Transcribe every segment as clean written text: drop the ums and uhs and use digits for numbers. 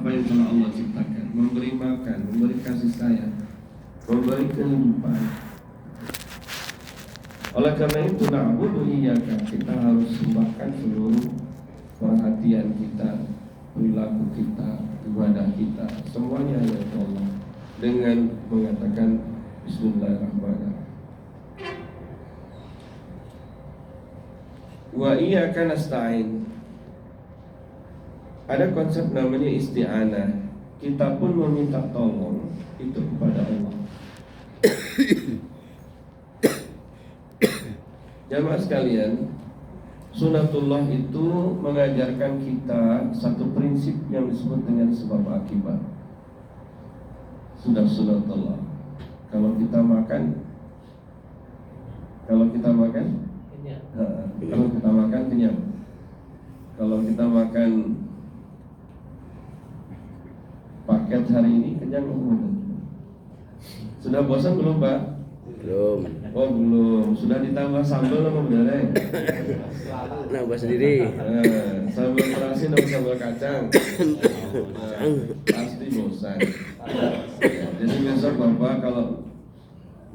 apa yang telah Allah ciptakan, memberi makan, memberi kasih sayang, memberi kehidupan. Oleh karena itu na'budu iyyaka, kita harus sembahkan seluruh perhatian kita, perilaku kita, ibadah kita, semuanya hanya untuk Allah dengan mengatakan Bismillahirrahmanirrahim. Wa iyyaka nasta'in. Ada konsep namanya isti'anah. Kita pun meminta tolong itu kepada Allah. Jamaah sekalian, sunatullah itu mengajarkan kita satu prinsip yang disebut dengan sebab akibat. Sudah sunatullah. Kalau kita makan kenyang. Kalau kita makan kenyang. Kalau kita makan paket hari ini kenyang enggak? Sudah bosan belum, Pak? Belum. Oh belum. Sudah ditambah sambal apa bener? Nambah sendiri. Sambal terasi atau sambal kacang? Pasti bosan. Jadi besok Bapak kalau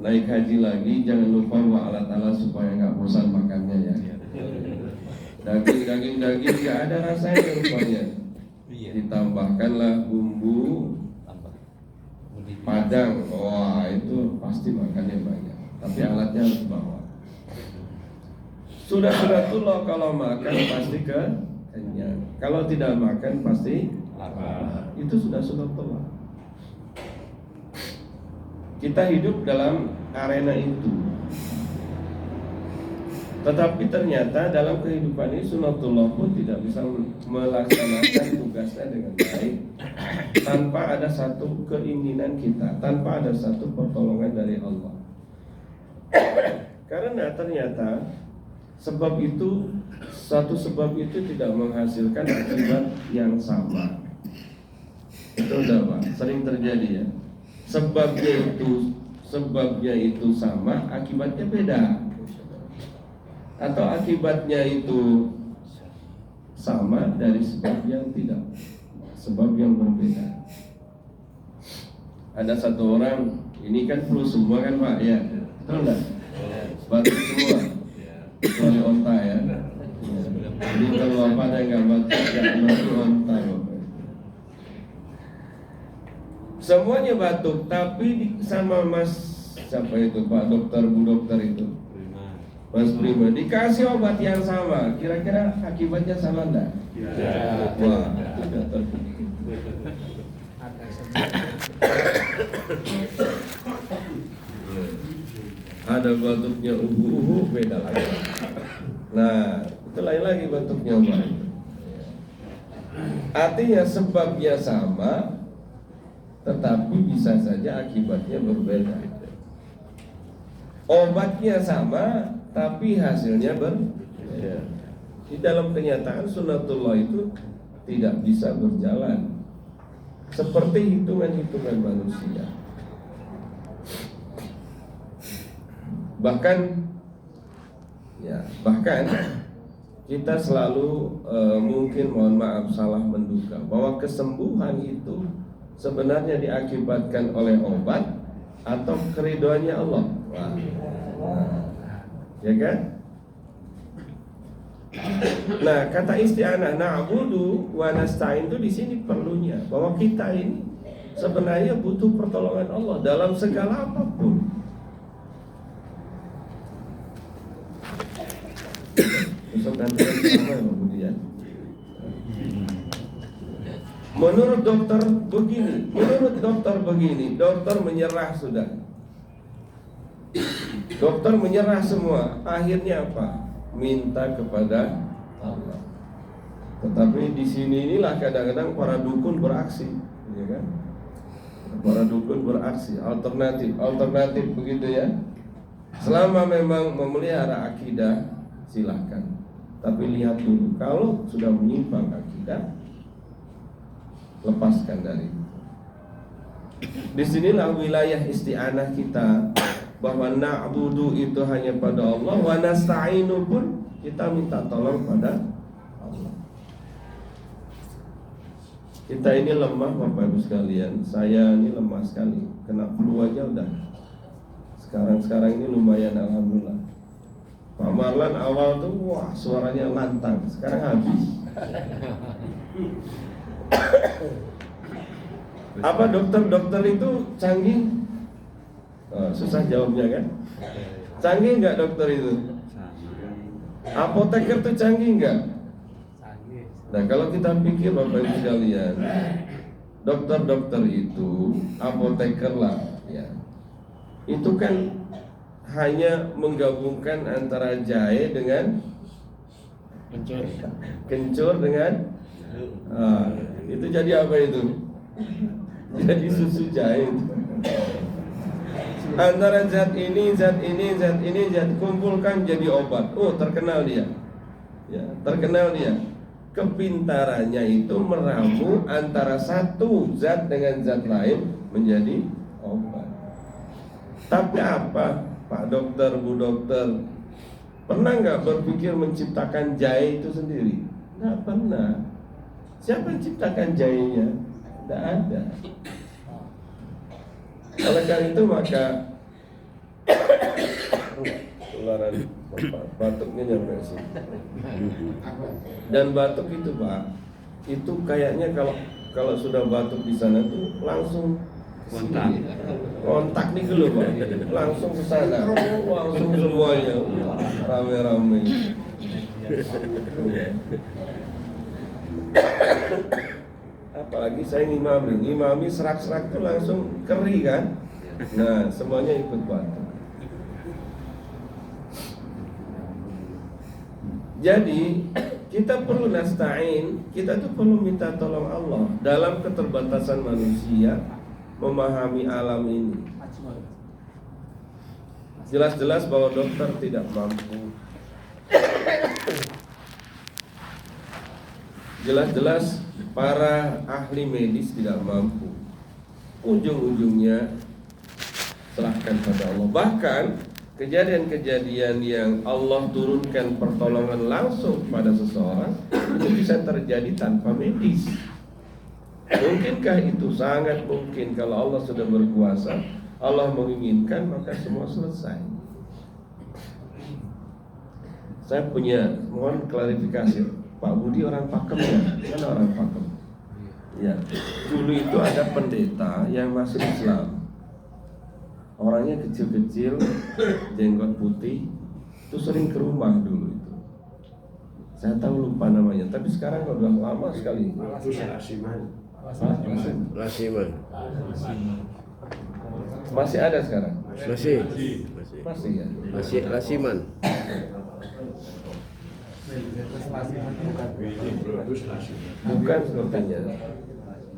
naik haji lagi jangan lupa bawa alat-alat supaya nggak bosan makannya ya. Daging nggak ada rasanya rupanya. Ditambahkanlah bumbu Padang, wah itu pasti makannya banyak. Tapi alatnya harus bawa. Sudah sunatullah kalau makan pasti kenyang. Kalau tidak makan pasti lapar. Itu sudah sunatullah. Kita hidup dalam arena itu. Tetapi ternyata dalam kehidupan ini sunatullah pun tidak bisa melaksanakan tugasnya dengan baik tanpa ada satu keinginan kita, tanpa ada satu pertolongan dari Allah. Karena ternyata satu sebab itu tidak menghasilkan akibat yang sama. Itu udah Pak, sering terjadi ya. Sebabnya itu sama, akibatnya beda. Atau akibatnya itu sama dari sebab yang tidak, sebab yang berbeda. Ada satu orang, ini kan flu semua kan Pak ya, betul nggak? Batuk semua, kecuali onta ya. Jadi kalau Bapak ada nggak batuk, nggak onta Bapak. Semuanya batuk, tapi sama Mas siapa itu Pak dokter, Bu dokter itu. Mas Prima dikasih obat yang sama, kira-kira akibatnya sama enggak? Ya. Wah, tidak terbukti. Ada batuknya uhu beda lagi. Nah, itu lain lagi batuknya Pak. Artinya sebabnya sama, tetapi bisa saja akibatnya berbeda. Obatnya sama, tapi hasilnya berbeda. Di dalam kenyataan sunatullah itu tidak bisa berjalan seperti hitungan-hitungan manusia. Bahkan kita selalu mungkin mohon maaf salah menduga bahwa kesembuhan itu sebenarnya diakibatkan oleh obat atau keridhoannya Allah. Wah. Ya kan? Nah, kata isti'anah na'budu wa nasta'in itu di sini perlunya bahwa kita ini sebenarnya butuh pertolongan Allah dalam segala apapun. Besok nanti sama kemudian. Menurut dokter begini, dokter menyerah sudah. Dokter menyerah semua. Akhirnya apa? Minta kepada Allah. Tetapi di sini inilah kadang-kadang para dukun beraksi, ya kan? Para dukun beraksi, alternatif begitu ya. Selama memang memelihara akidah, silahkan. Tapi lihat dulu, kalau sudah menyimpang akidah, lepaskan dari itu. Disinilah wilayah isti'anah kita, bahwa na'budu itu hanya pada Allah, wa nasta'inu pun kita minta tolong pada Allah. Kita ini lemah Bapak Ibu sekalian. Saya ini lemah sekali. Kena flu aja udah. Sekarang ini lumayan alhamdulillah. Pak Marlan awal tuh wah suaranya lantang. Sekarang habis. Apa dokter itu canggih? Susah jawabnya kan? Canggih nggak dokter itu? Apoteker tuh canggih nggak? Nah kalau kita pikir Bapak Ibu sekalian, dokter itu apoteker lah, ya. Itu kan hanya menggabungkan antara jahe dengan kencur dengan itu jadi apa itu? Jadi susu jahe. Antara zat ini kumpulkan jadi obat. Oh, terkenal dia. Ya, terkenal dia. Kepintarannya itu meramu antara satu zat dengan zat lain menjadi obat. Tapi apa, Pak Dokter, Bu Dokter, pernah nggak berpikir menciptakan jahe itu sendiri? Nggak pernah. Siapa yang ciptakan jahenya? Tidak ada. Oleh karena itu maka tularan batuknya nyampe sini. Dan batuk itu Pak, itu kayaknya kalau sudah batuk di sana tuh langsung kontak nih dulu Pak, langsung ke sana, langsung semuanya rame-rame. Apalagi saya ngimami serak-serak itu langsung keri kan. Nah semuanya ikut batuk. Jadi kita perlu nasta'in, kita tuh perlu minta tolong Allah dalam keterbatasan manusia memahami alam ini. Jelas-jelas bahwa dokter tidak mampu. Jelas-jelas para ahli medis tidak mampu. Ujung-ujungnya serahkan pada Allah. Bahkan kejadian-kejadian yang Allah turunkan pertolongan langsung pada seseorang itu bisa terjadi tanpa medis. Mungkinkah itu? Sangat mungkin. Kalau Allah sudah berkuasa, Allah menginginkan, maka semua selesai. Saya mohon klarifikasi. Pak Budi orang Pakem ya? Kan orang Pakem. Ya. Dulu itu ada pendeta yang masuk Islam. Orangnya kecil-kecil, jenggot putih, itu sering ke rumah dulu itu. Saya tahu lupa namanya, tapi sekarang udah lama sekali. Lasiman. Masih ada sekarang? Masih ya. Masih Lasiman. Bukan sepertinya.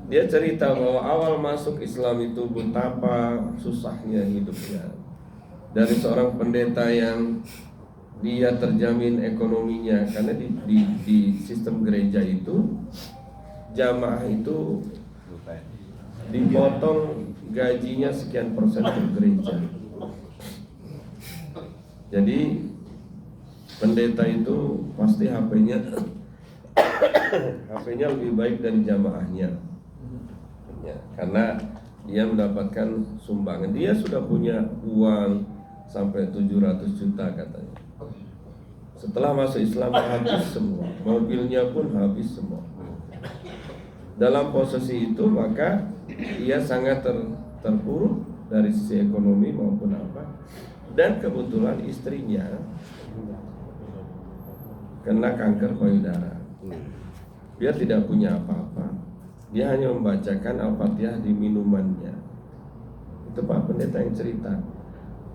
Dia cerita bahwa awal masuk Islam itu betapa susahnya hidupnya. Dari seorang pendeta yang dia terjamin ekonominya, karena di sistem gereja itu jamaah itu dipotong gajinya sekian persen per gereja. Jadi pendeta itu pasti HP-nya lebih baik dari jamaahnya, ya, karena dia mendapatkan sumbangan. Dia sudah punya uang sampai 700 juta katanya. Setelah masuk Islam habis semua, mobilnya pun habis semua. Dalam posisi itu maka ia sangat terpuruk dari sisi ekonomi maupun apa. Dan kebetulan istrinya kena kanker payudara. Dia tidak punya apa-apa. Dia hanya membacakan Al-Fatihah di minumannya. Itu Pak Pendeta yang cerita.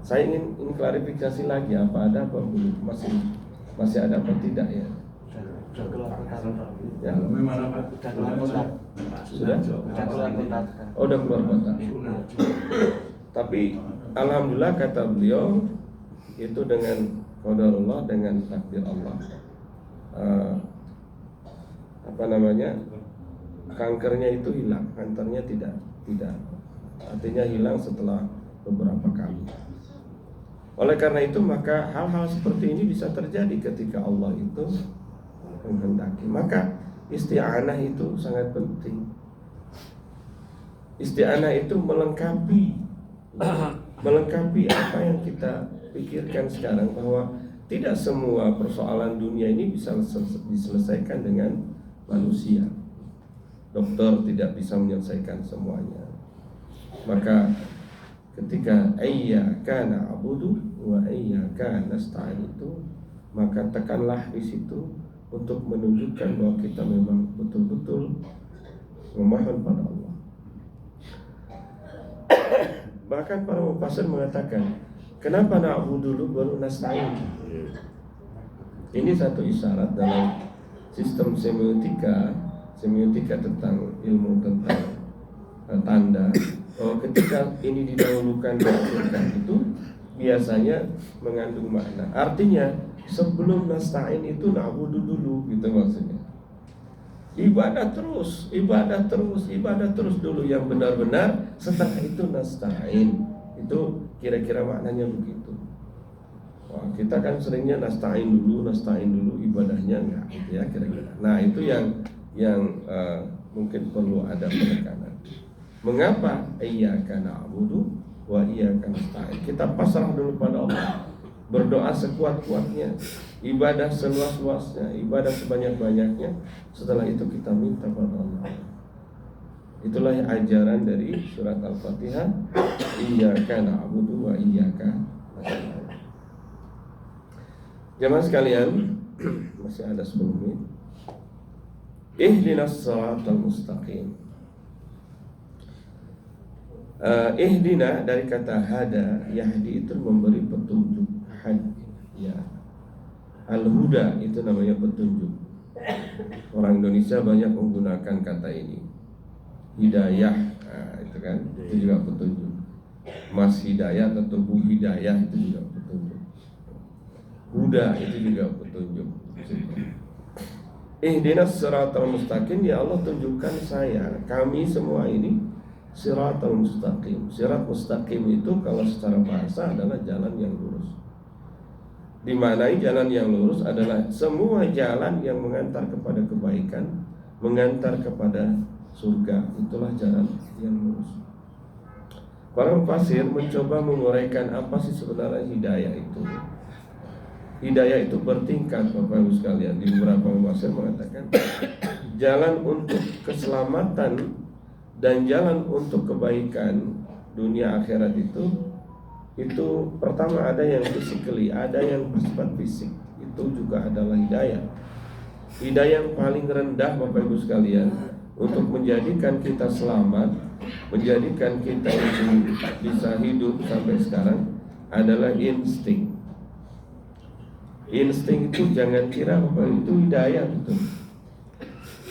Saya ingin klarifikasi lagi, apa ada apa belum? Masih ada apa tidak ya? Ya. Sudah? Oh, udah keluar kota. Tapi alhamdulillah kata beliau itu dengan qadarullah, dengan takdir Allah. Kankernya itu hilang, kankernya tidak, artinya hilang setelah beberapa kali. Oleh karena itu maka hal-hal seperti ini bisa terjadi ketika Allah itu menghendaki. Maka isti'anah itu sangat penting. Isti'anah itu melengkapi apa yang kita pikirkan sekarang, bahwa tidak semua persoalan dunia ini bisa diselesaikan dengan manusia. Dokter tidak bisa menyelesaikan semuanya. Maka ketika iyyaka na'budu wa iyyaka nasta'in itu, maka tekanlah di situ untuk menunjukkan bahwa kita memang betul-betul memohon pada Allah. Bahkan para mufassir mengatakan, kenapa na'budu dulu baru nasta'in? Ini satu isyarat dalam sistem semiotika tentang ilmu tentang tanda. Ketika ini didahulukan diakhirkan, itu biasanya mengandung makna. Artinya sebelum nasta'in itu na'budu dulu, gitu maksudnya. Ibadah terus dulu yang benar-benar, setelah itu nasta'in. Itu kira-kira maknanya begitu. Wah, kita kan seringnya nasta'in dulu ibadahnya enggak, gitu ya kira-kira. Nah, itu yang mungkin perlu ada penekanan. Mengapa iyyaka na'budu wa iyyaka nasta'in? Kita pasrah dulu pada Allah, berdoa sekuat-kuatnya, ibadah seluas-luasnya, ibadah sebanyak-banyaknya. Setelah itu kita minta pada Allah. Itulah ajaran dari surat Al-Fatihah, iyyaka na'budu wa iyyaka nasta'in. Jamaah sekalian, masih ada 10 menit. Ihdinas shiratal mustaqim. Ihdina dari kata hada, yahdi itu memberi petunjuk. Ya. Al-huda itu namanya petunjuk. Orang Indonesia banyak menggunakan kata ini. Hidayah, itu kan, itu juga petunjuk. Mas hidayah atau Bu hidayah itu juga petunjuk. Huda itu juga petunjuk. Ihdinas shiratal mustaqim, ya Allah tunjukkan saya, kami semua ini Siratal mustaqim. Sirat mustaqim itu kalau secara bahasa adalah jalan yang lurus. Dimaknai jalan yang lurus adalah semua jalan yang mengantar kepada kebaikan, mengantar kepada surga. Itulah jalan yang lurus. Para mufassir mencoba menguraikan apa sih sebenarnya hidayah itu. Hidayah itu bertingkat, Bapak Ibu sekalian. Di beberapa mufassir mengatakan jalan untuk keselamatan dan jalan untuk kebaikan dunia akhirat itu pertama ada yang physically, ada yang bersifat fisik. Itu juga adalah hidayah. Hidayah yang paling rendah, Bapak Ibu sekalian, untuk menjadikan kita selamat, menjadikan kita itu bisa hidup sampai sekarang adalah insting. Insting itu jangan kira Bapak itu hidayah betul.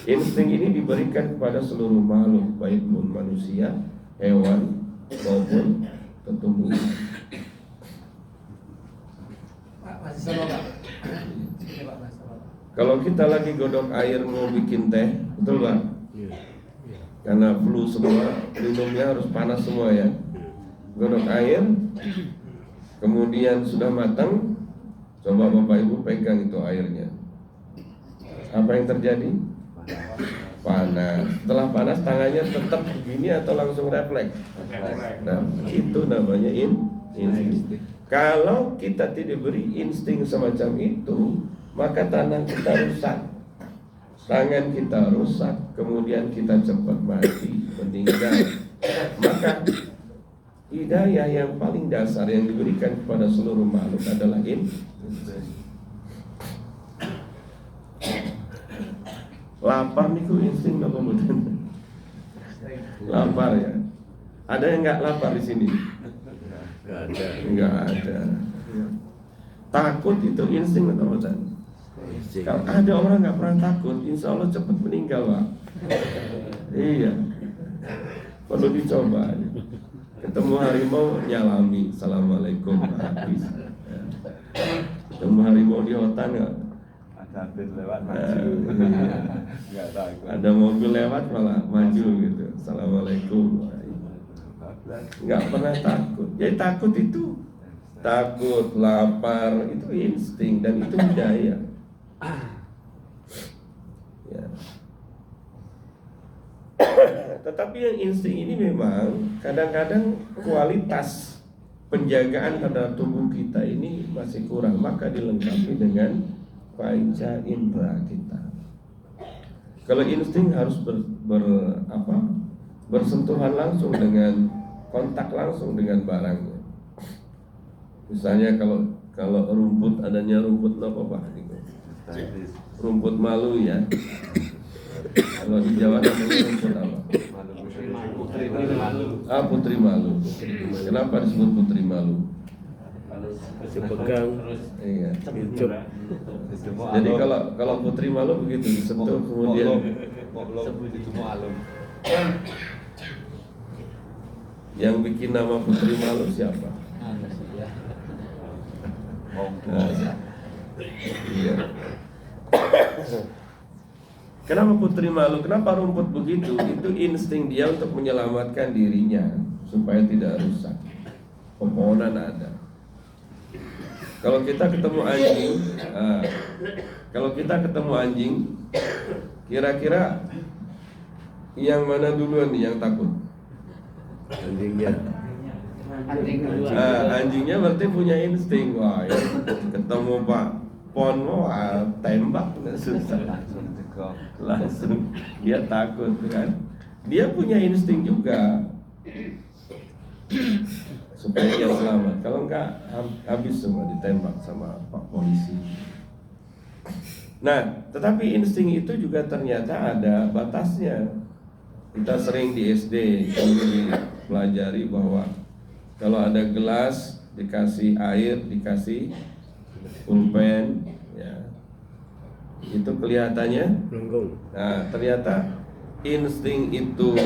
Insting ini diberikan kepada seluruh makhluk, baik pun manusia, hewan, maupun tumbuhan. Kalau kita lagi godok air mau bikin teh, betul Pak? Karena flu semua, minumnya harus panas semua ya. Godok air, kemudian sudah matang, coba Bapak Ibu pegang itu airnya. Apa yang terjadi? Panas. Setelah panas tangannya tetap begini atau langsung refleks? Nah, itu namanya insting. Kalau kita tidak beri insting semacam itu, maka tangan kita rusak. Tangan kita rusak, kemudian kita cepat mati, meninggal. Maka hidayah yang paling dasar yang diberikan kepada seluruh makhluk adalah insting. Lapar niku insting apa mboten? Lapar ya. Ada yang enggak lapar di sini? Enggak ada. Takut itu insting atau mboten? Kalau ada orang enggak pernah takut, insya Allah cepat meninggal, Pak. Iya. Perlu dicoba. Ketemu harimau nyalami, assalamualaikum, habis. Ketemu harimau di hutan enggak? Lewat maju. Ada mobil lewat malah maju gitu. Assalamualaikum. Nggak pernah takut. Jadi takut itu takut, lapar itu insting dan itu hidayah. Ya. tetapi yang insting ini memang kadang-kadang kualitas penjagaan pada tubuh kita ini masih kurang, maka dilengkapi dengan panca indera kita. Kalau insting harus bersentuhan langsung dengan kontak langsung dengan barangnya. Misalnya kalau rumput, adanya rumput apa Pak? Rumput malu ya. Kalau di Jawa namanya rumput apa? Putri malu. Kenapa disebut putri malu? Dipegang. Iya. Hidup. Jadi kalau putri malu begitu disentuh kemudian yang bikin nama putri malu siapa? Iya. Kenapa putri malu? Kenapa rumput begitu? Itu insting dia untuk menyelamatkan dirinya supaya tidak rusak. Pepohonan ada. Kalau kita ketemu anjing, kira-kira yang mana duluan nih yang takut? Anjingnya. Anjingnya berarti punya insting. Wah, ya, ketemu Pak Pon, tembak susah. Langsung dia takut kan. Dia punya insting juga supaya dia selamat. Kalau enggak habis semua ditembak sama Pak Polisi. Nah, tetapi insting itu juga ternyata ada batasnya. Kita sering di SD pelajari bahwa kalau ada gelas dikasih air, dikasih pulpen, ya, itu kelihatannya Lengkung. Nah, ternyata insting itu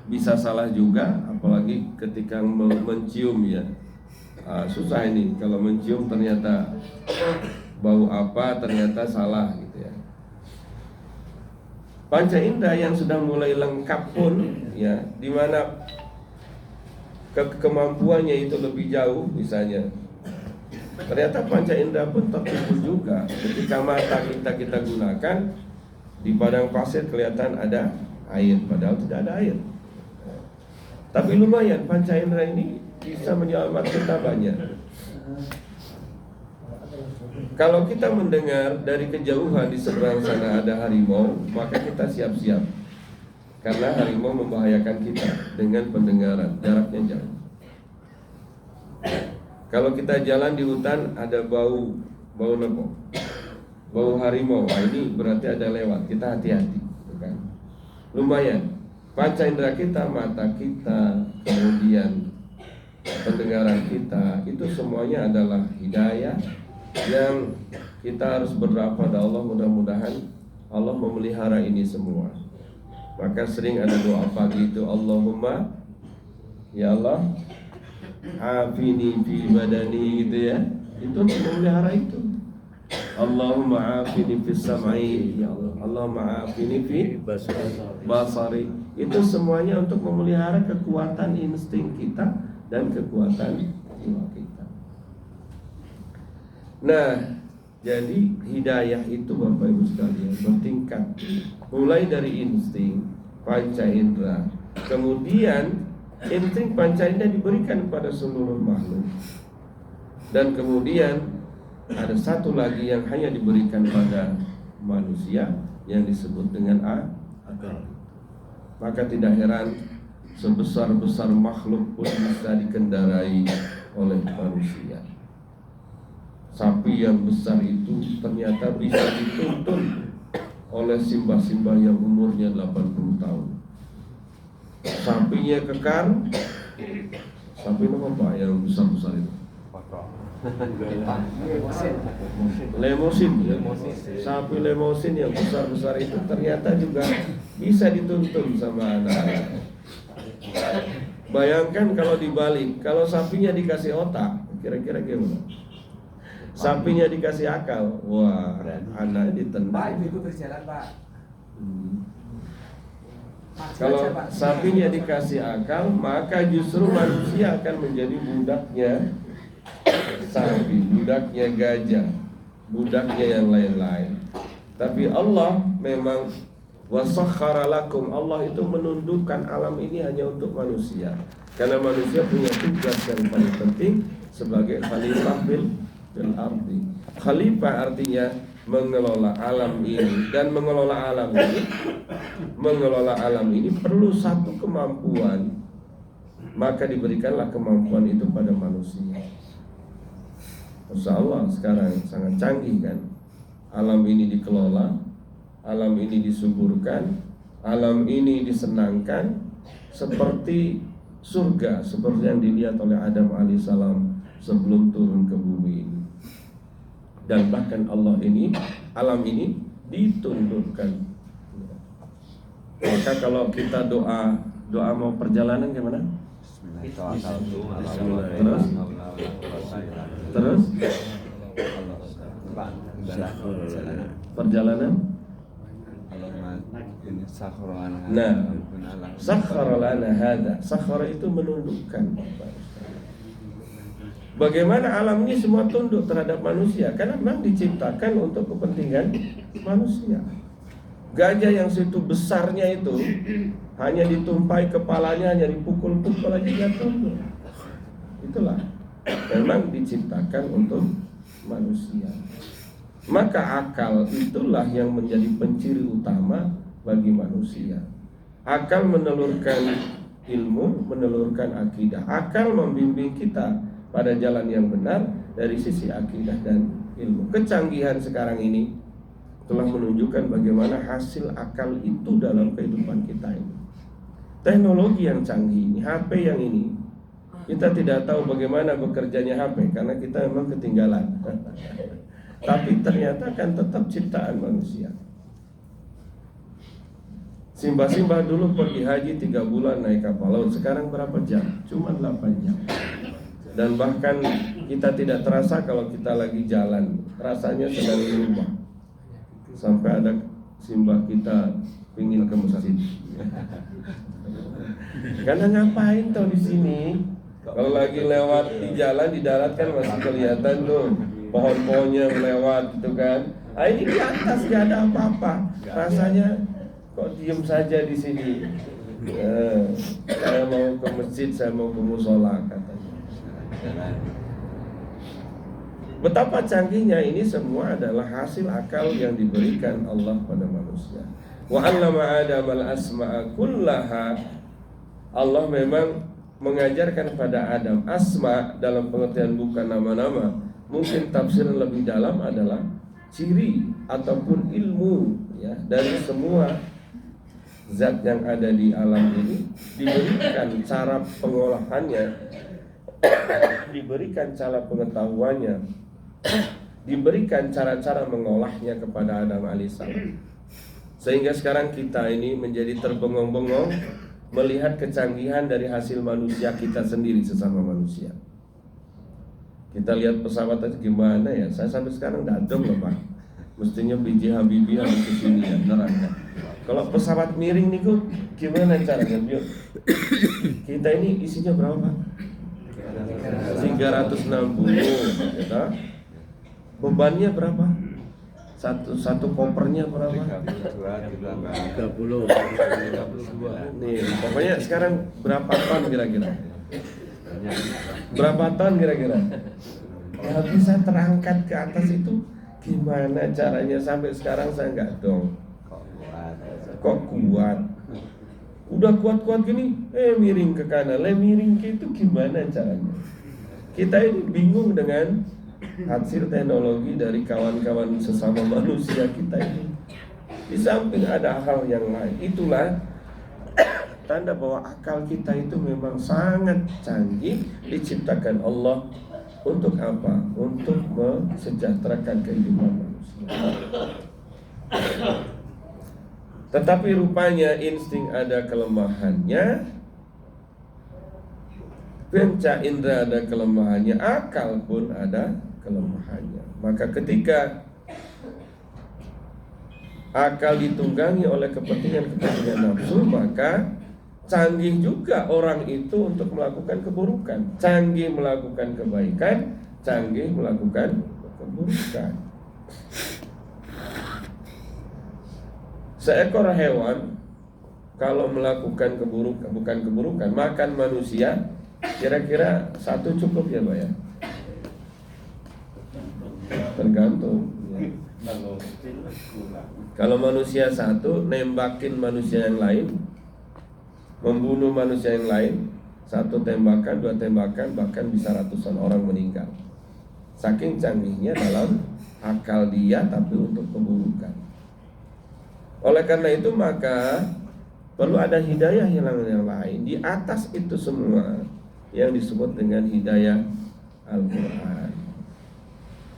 bisa salah juga, apalagi ketika mencium ya. Susah ini kalau mencium ternyata bau apa, ternyata salah gitu ya. Panca indera yang sudah mulai lengkap pun ya, di mana kemampuannya itu lebih jauh, misalnya ternyata panca indera pun tertipu juga. Ketika mata kita gunakan, di padang pasir kelihatan ada air, padahal tidak ada air. Tapi lumayan panca indera ini bisa menyelamatkan kita banyak. Kalau kita mendengar dari kejauhan di seberang sana ada harimau, maka kita siap-siap, karena harimau membahayakan kita dengan pendengaran, jaraknya jauh. Kalau kita jalan di hutan ada bau apa? Bau harimau, ini berarti ada lewat, kita hati-hati, kan? Lumayan, panca indera kita, mata kita, kemudian pendengaran kita, itu semuanya adalah hidayah yang kita harus berdoa pada Allah, mudah-mudahan Allah memelihara ini semua. Maka sering ada doa pagi itu, Allahumma ya Allah afini fi badani, gitu ya. Itu untuk memelihara itu. Allahumma afini fi sam'i, ya Allah. Allahumma afini fi basari. Itu semuanya untuk memelihara kekuatan insting kita dan kekuatan jiwa kita. Nah, jadi hidayah itu Bapak Ibu sekalian bertingkat, mulai dari insting, panca indera, kemudian insting panca indera diberikan kepada seluruh makhluk, dan kemudian ada satu lagi yang hanya diberikan pada manusia yang disebut dengan akal. Maka tidak heran sebesar-besar makhluk pun bisa dikendarai oleh manusia. Sapi yang besar itu ternyata bisa dituntun oleh simbah-simbah yang umurnya 80 tahun. Sapinya kekar. Sapi nama apa yang besar-besar itu? Lemosin. Sapi lemosin yang besar-besar itu ternyata juga bisa dituntun sama anak-anak. Bayangkan kalau dibalik, kalau sapinya dikasih otak, kira-kira gimana? Sapinya dikasih akal, wah, anaknya ditendang. Pak, ibu berjalan Pak. Kalau sapinya dikasih akal, maka justru manusia akan menjadi budaknya sapi, budaknya gajah, budaknya yang lain-lain. Tapi Allah memang Wa sakhkhara lakum, Allah itu menundukkan alam ini hanya untuk manusia. Karena manusia punya tugas yang paling penting sebagai khalifah bil ardi. Khalifah artinya mengelola alam ini, dan mengelola alam ini perlu satu kemampuan. Maka diberikanlah kemampuan itu pada manusia. Masya Allah, sekarang sangat canggih kan. Alam ini dikelola, alam ini disuburkan, alam ini disenangkan seperti surga, seperti yang dilihat oleh Adam alaihissalam sebelum turun ke bumi ini. Dan bahkan alam ini ditundukkan. Maka kalau kita doa mau perjalanan gimana? Terus perjalanan. Nah, sakhkhara lana hadza. Sakhkhara itu menundukkan. Bagaimana alam ini semua tunduk terhadap manusia? Karena memang diciptakan untuk kepentingan manusia. Gajah yang situ besarnya itu hanya ditumpai kepalanya, hanya dipukul-pukul aja dia tunduk. Itulah memang diciptakan untuk manusia. Maka akal itulah yang menjadi penciri utama bagi manusia. Akal menelurkan ilmu, menelurkan akidah. Akal membimbing kita pada jalan yang benar dari sisi akidah dan ilmu. Kecanggihan sekarang ini telah menunjukkan bagaimana hasil akal itu dalam kehidupan kita ini. Teknologi yang canggih ini, HP yang ini, kita tidak tahu bagaimana bekerjanya HP karena kita memang ketinggalan. Tapi ternyata kan tetap ciptaan manusia. Simbah-simbah dulu pergi haji 3 bulan naik kapal laut. Sekarang berapa jam? Cuma 8 jam. Dan bahkan kita tidak terasa kalau kita lagi jalan, rasanya sedang di rumah. Sampai ada simbah kita pingin ke masjid. Karena ngapain tau di sini? Kalau lagi lewat di jalan di darat kan masih kelihatan tuh pohon-pohonnya melewat gitu kan. Ini di atas gak ada apa-apa. Rasanya kok diem saja di sini. Saya mau ke masjid, saya mau ke musola katanya. Betapa canggihnya ini semua adalah hasil akal yang diberikan Allah pada manusia. Wa 'allama Adam al-asma'a kullaha. Allah memang mengajarkan pada Adam asma dalam pengertian bukan nama-nama. Mungkin tafsir lebih dalam adalah ciri ataupun ilmu ya, dari semua zat yang ada di alam ini, diberikan cara pengolahannya, diberikan cara pengetahuannya, diberikan cara-cara mengolahnya kepada Adam alaihissalam. Sehingga sekarang kita ini menjadi terbengong-bengong melihat kecanggihan dari hasil manusia kita sendiri, sesama manusia. Kita lihat pesawat aja gimana ya. Saya sampai sekarang tidak dong loh Pak. Mestinya B.J. Habibie harus kesini ya, beneran. Kalau pesawat miring nih kok gimana caranya? Kita ini isinya berapa Pak? 360 ya. Bebannya berapa? Satu kopernya berapa? 30. Nih, pokoknya sekarang berapa ton kira-kira? Berapa ton kira-kira? Kalau bisa terangkat ke atas itu gimana caranya? Sampai sekarang saya nggak dong. Kok kuat? Udah kuat-kuat gini, miring ke kanan, miring ke itu gimana caranya? Kita ini bingung dengan hasil teknologi dari kawan-kawan sesama manusia kita ini. Di samping ada hal yang lain. Itulah tanda bahwa akal kita itu memang sangat canggih, diciptakan Allah untuk apa? Untuk mensejahterakan kehidupan manusia. Tetapi rupanya insting ada kelemahannya, panca indera ada kelemahannya, akal pun ada kelemahannya. Maka ketika akal ditunggangi oleh kepentingan nafsu, maka canggih juga orang itu untuk melakukan keburukan. Canggih melakukan kebaikan, canggih melakukan keburukan. seekor hewan kalau melakukan keburukan, makan manusia, kira-kira satu cukup ya Pak ya? Tergantung ya. Kalau manusia satu nembakin manusia yang lain, membunuh manusia yang lain, satu tembakan, dua tembakan, bahkan bisa ratusan orang meninggal. Saking canggihnya dalam akal dia, tapi untuk keburukan. Oleh karena itu maka perlu ada hidayah yang lain di atas itu semua, yang disebut dengan hidayah Al-Quran.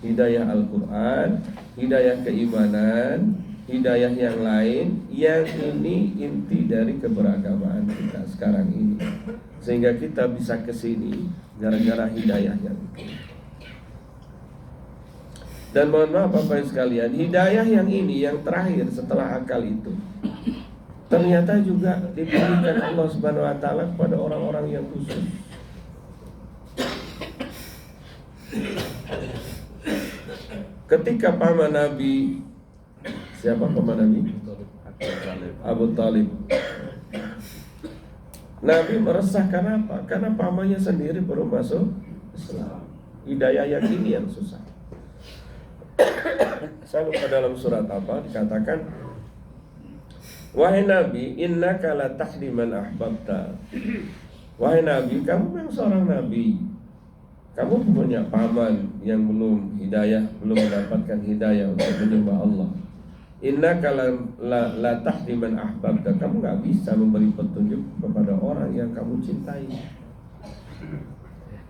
Hidayah Al-Quran, hidayah keimanan, hidayah yang lain, yang ini inti dari keberagamaan kita sekarang ini. Sehingga kita bisa kesini gara-gara hidayah yang itu. Dan mohon maaf Bapak sekalian, hidayah yang ini, yang terakhir setelah akal itu, ternyata juga diberikan Allah Subhanahu wa taala kepada orang-orang yang khusus. Ketika paman Nabi, siapa paman Nabi? Abu Talib. Nabi meresah kenapa? Karena pamannya sendiri baru masuk Islam. Hidayah yang ini yang susah. Saya lupa dalam surat apa dikatakan, wahai Nabi, innaka la tahdi man ahbabta. Wahai Nabi, kamu memang seorang Nabi. Kamu punya paman yang belum mendapatkan hidayah untuk menyembah Allah. Innaka la tahdi man ahbabta. Kamu gak bisa memberi petunjuk kepada orang yang kamu cintai.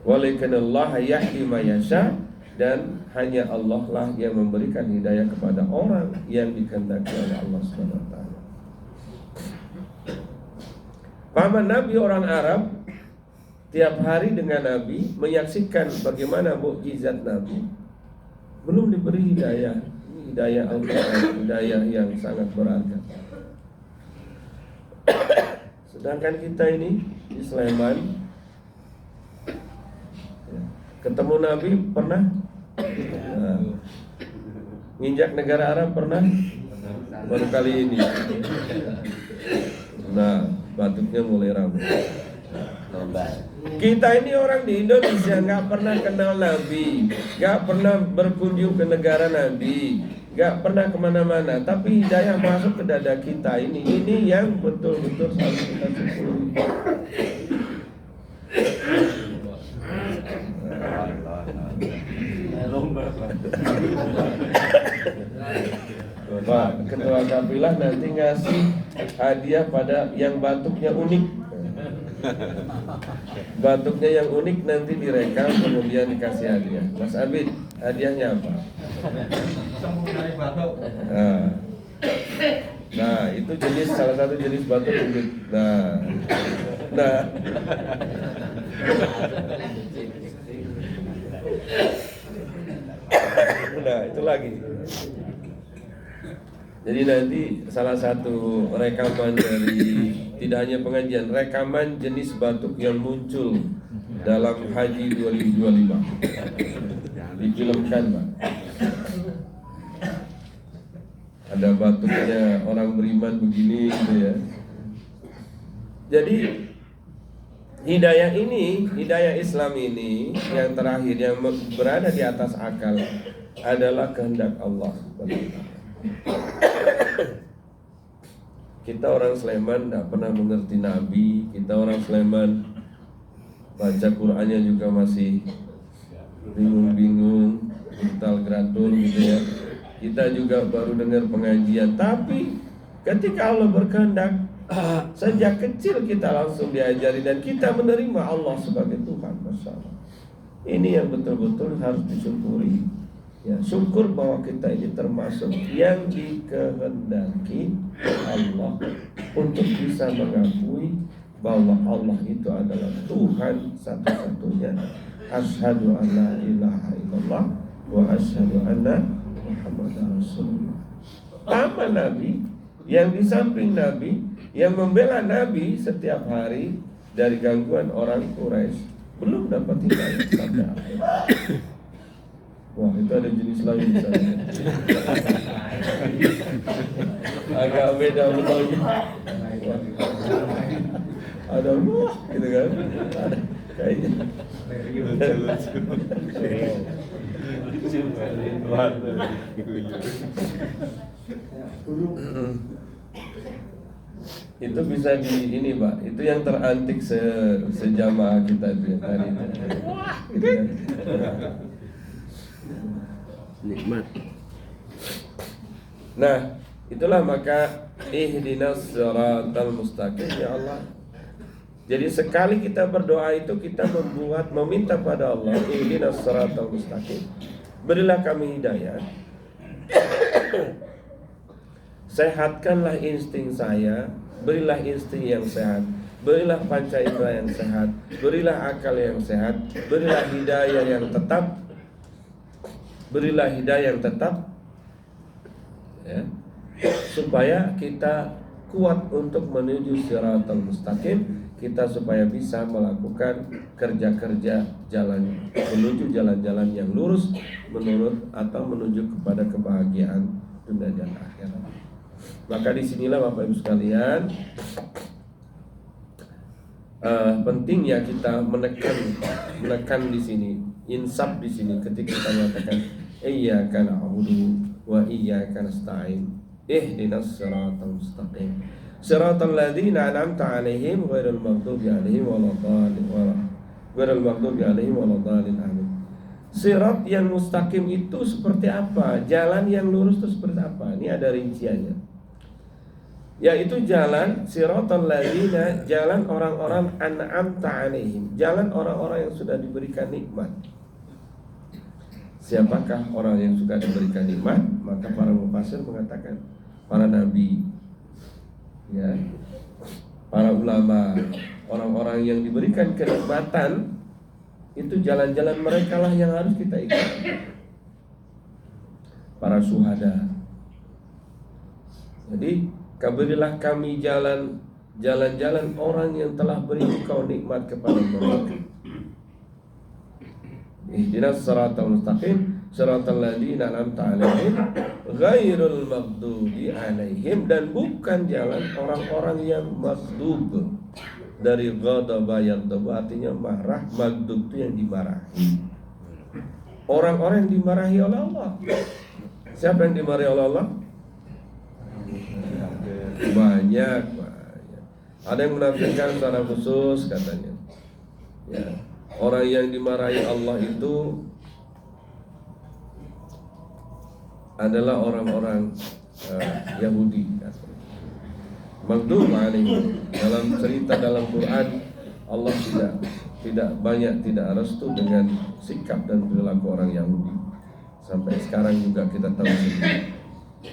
Walaikinallaha yahdi ma yasha. Dan hanya Allah lah yang memberikan hidayah kepada orang yang dikehendaki oleh Allah SWT. Paman Nabi orang Arab tiap hari dengan Nabi menyaksikan bagaimana mukjizat Nabi, belum diberi hidayah. Hidayah Al-Quran, hidayah yang sangat berharga. Sedangkan kita ini di Sleman, ketemu Nabi pernah? Nginjak negara Arab pernah? Baru kali ini. Nah, batuknya mulai rambut. Kita ini orang di Indonesia nggak pernah kenal Nabi, nggak pernah berkunjung ke negara Nabi, nggak pernah kemana-mana. Tapi hidayah masuk ke dada kita ini yang betul-betul harus kita syukuri. Pak Ketua Kapilah nanti ngasih hadiah pada yang batuknya unik. Batuknya yang unik nanti direkam kemudian dikasih hadiah. Mas Abid, hadiahnya apa? Nah, itu jenis salah satu jenis batuk unik. Nah, itu lagi. Jadi nanti salah satu rekaman dari, tidak hanya pengajian, rekaman jenis batuk yang muncul dalam Haji 2025 difilmkan, Pak. Ada batuknya orang beriman begini gitu ya. Jadi hidayah ini, hidayah Islam ini yang terakhir, yang berada di atas akal, adalah kehendak Allah. Kita orang Sleman tidak pernah mengerti Nabi. Kita orang Sleman baca Qur'annya juga masih bingung-bingung, getal-geratul gitu ya. Kita juga baru dengar pengajian. Tapi ketika Allah berkehendak, sejak kecil kita langsung diajari dan kita menerima Allah sebagai Tuhan. Masya Allah. Ini yang betul-betul harus disyukuri. Ya, syukur bahwa kita ini termasuk yang dikehendaki Allah untuk bisa mengakui bahwa Allah itu adalah Tuhan satu-satunya. Asyhadu an la ilaha illallah wa asyhadu anna Muhammadar Rasulullah. Paman Nabi yang di samping Nabi, yang membela Nabi setiap hari dari gangguan orang Quraisy, belum dapat hidayah sampai akhir. Wah, itu ada jenis lain. agak beda betul. Ada wah gitu kan. Ada kayaknya. Itu bisa di ini Pak, itu yang terantik sejamaah kita itu yang tadi. Gitu kan. Nikmat. Nah, itulah maka ihdinas siratal mustaqim ya Allah. Jadi sekali kita berdoa itu kita meminta pada Allah ihdinas siratal mustaqim. Berilah kami hidayah. Sehatkanlah insting saya, berilah insting yang sehat, berilah panca indera yang sehat, berilah akal yang sehat, berilah hidayah yang tetap, berilah hidayah yang tetap, ya, supaya kita kuat untuk menuju siratal mustaqim, kita supaya bisa melakukan kerja-kerja jalan menuju jalan-jalan yang lurus menuju kepada kebahagiaan dunia dan akhirat. Maka disinilah Bapak Ibu sekalian, pentingnya kita menekan di sini, insaf di sini ketika kita mengatakan iyyaka na'budu wa iyyaka nasta'in ihdinas siratal mustaqim siratal ladzina an'amta 'alaihim ghairil maghdubi 'alaihim waladdallin amin. Sirat yang mustaqim itu seperti apa? Jalan yang lurus itu seperti apa? Ini ada rinciannya. Yaitu jalan siratal ladzina, jalan orang-orang an'amta 'alaihim, jalan orang-orang yang sudah diberikan nikmat. Siapakah orang yang sudah diberikan nikmat? Maka para mufassir mengatakan para nabi, ya, para ulama, orang-orang yang diberikan kenikmatan, itu jalan-jalan mereka lah yang harus kita ikuti. Para syuhada. Jadi berilah kami jalan-jalan orang yang telah beri Engkau nikmat kepada mereka. Ihdinas siratal mustaqim siratal ladzina an'amta 'alaihim ghairul maghdubi 'alaihim, dan bukan jalan orang-orang yang maghdub. Dari ghadaba yaghdab artinya marah, maghdub itu yang dimarahi. Orang-orang yang dimarahi oleh Allah. Siapa yang dimarahi oleh Allah? Banyak. Ada yang menafsirkan secara khusus katanya, ya, orang yang dimarahi Allah itu adalah orang-orang Yahudi. Maghdub alaihim, dalam cerita dalam Quran Allah tidak restu dengan sikap dan perilaku orang Yahudi. Sampai sekarang juga kita tahu sendiri.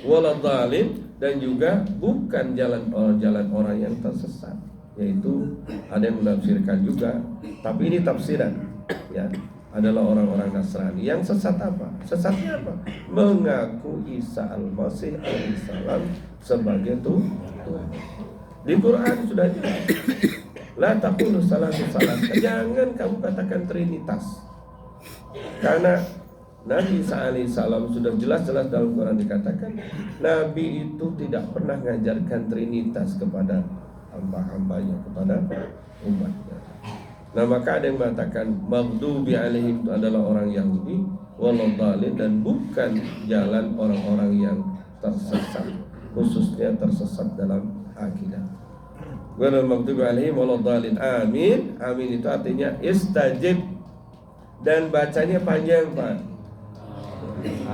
Waladhdallin, dan juga bukan jalan orang yang tersesat, yaitu ada yang menafsirkan juga, tapi ini tafsiran, ya, adalah orang-orang Nasrani. Yang sesat apa? Sesatnya apa? Mengaku Isa al-Masih alaihissalam sebagai Tuhan. Di Quran sudah jelas. La taqulu salatu salat. Jangan kamu katakan trinitas. Karena Nabi Isa alaihissalam sudah jelas-jelas dalam Quran dikatakan Nabi itu tidak pernah mengajarkan trinitas kepada hamba-hambanya, kepada umatnya. Nah, maka ada yang mengatakan maghdubi alaihim itu adalah orang Yahudi, waladhdallin, dan bukan jalan orang-orang yang tersesat, khususnya tersesat dalam akidah. Ghairil maghdubi alaihim waladhdallin. Amin. Amin itu artinya istajib, dan bacanya panjang, Pak.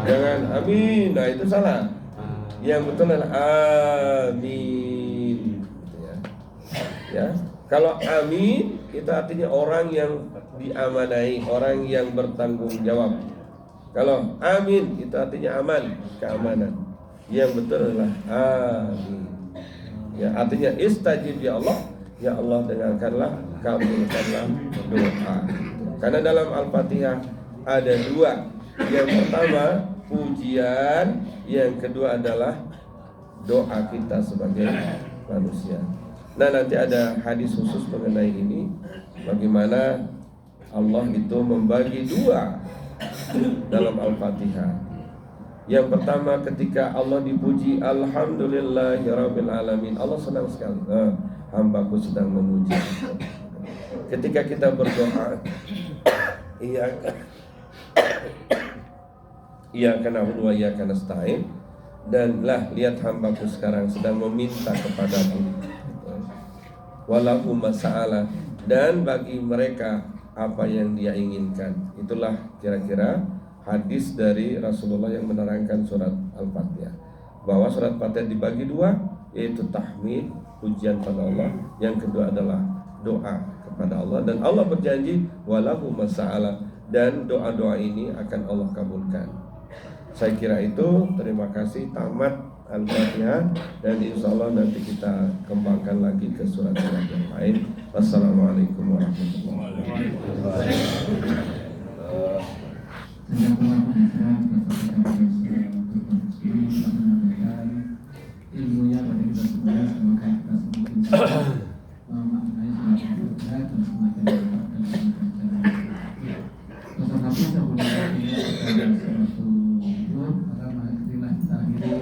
Jangan amin. Nah, itu salah. Yang betul adalah amin. Ya. Kalau amin itu artinya orang yang diamanai, orang yang bertanggung jawab. Kalau amin itu artinya aman, keamanan. Yang betul adalah amin. Ya, artinya istajib ya Allah dengarkanlah, kabulkanlah doa. Karena dalam Al-Fatihah ada dua. Yang pertama pujian, yang kedua adalah doa kita sebagai manusia. Nah, nanti ada hadis khusus mengenai ini, bagaimana Allah itu membagi dua dalam Al-Fatihah. Yang pertama ketika Allah dipuji, alhamdulillahirabbil alamin, Allah senang sekali. Hambaku sedang memuji. Ketika kita berdoa, iyyaka na'budu wa iyyaka nasta'in, dan lah lihat hambaku sekarang sedang meminta kepadamu, walahu mas'ala, dan bagi mereka apa yang dia inginkan. Itulah kira-kira hadis dari Rasulullah yang menerangkan surat Al-Fatihah, bahwa surat Fatihah dibagi dua, yaitu tahmid, pujian pada Allah, yang kedua adalah doa kepada Allah, dan Allah berjanji walahu mas'ala, dan doa-doa ini akan Allah kabulkan. Saya kira itu. Terima kasih. Tamat Al-Fatihah, dan insya Allah nanti kita kembangkan lagi ke surat-surat yang lain. Wassalamualaikum warahmatullahi ilmunya pada kita semua, semoga kita semua memaknai surat dan semakin mendapatkan tetapi sebelumnya ini ada suatu hidupkan karena istilah kita akhiri